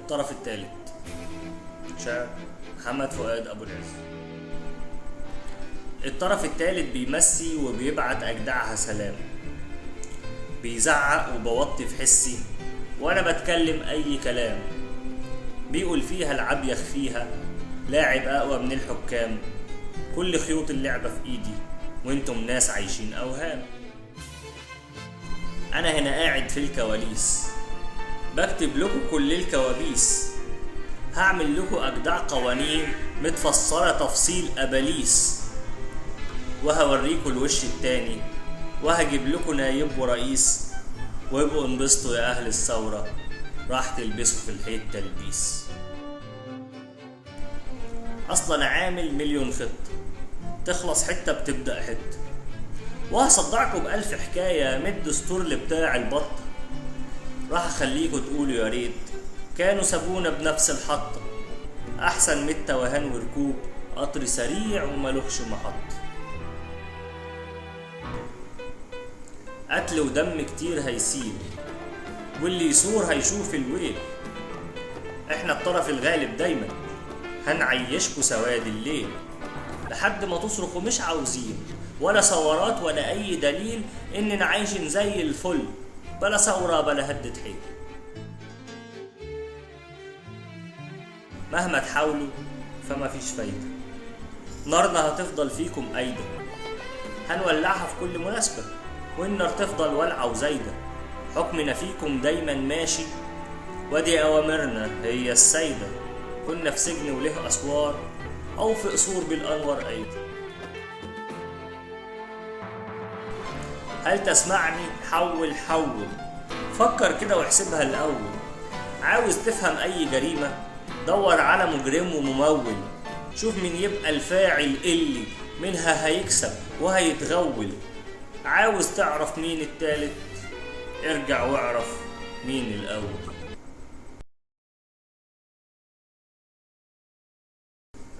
الطرف الثالث. شاعر محمد فؤاد أبو العز. الطرف الثالث بيمسي وبيبعت أجدعها سلام، بيزعق وبوطي في حسي وأنا بتكلم أي كلام، بيقول فيها العب يخفيها، لاعب أقوى من الحكام، كل خيوط اللعبة في إيدي وانتم ناس عايشين أوهام. أنا هنا قاعد في الكواليس بكتب لكم كل الكوابيس، هعمل لكم أجدع قوانين متفصلة تفصيل أباليس، وهوريكم الوش التاني وهجيب لكم نايب ورئيس، وابقوا انبسطوا يا أهل الثورة، راح تلبسوا في الحيط تلبيس. أصلا عامل مليون خطة تخلص حتة بتبدأ حتة، وهصدعكم بألف حكاية من الدستور اللي بتاع البط، راح أخليكوا تقولوا يا ريت كانوا سابونا بنفس الحطة، أحسن من التوهان وركوب قطر سريع وملوخش محطة. قتل ودم كتير هيسيل، واللي يثور هيشوف الويل، احنا الطرف الغالب دايما هنعيشكوا سواد الليل، لحد ما تصرخوا مش عاوزين ولا ثورات ولا اي دليل اننا عايشين زي الفل، بلا ثورة بلا هدة حيل. مهما تحاولوا فما فيش فايدة، نارنا هتفضل فيكم قايدة، هنولعها في كل مناسبة والنار تفضل والعة وزايدة، حكمنا فيكم دايما ماشي ودي أوامرنا هي السيدة، كنا في سجن وله أسوار أو في قصور بالأنوار أيضا. هل تسمعني؟ حول فكر كده واحسبها الأول، عاوز تفهم أي جريمة دور على مجرم وممول، شوف مين يبقى الفاعل اللي منها هيكسب وهيتغول، عاوز تعرف مين التالت ارجع واعرف مين الأول.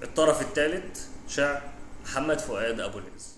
الطرف الثالث. شعر محمد فؤاد أبو العز.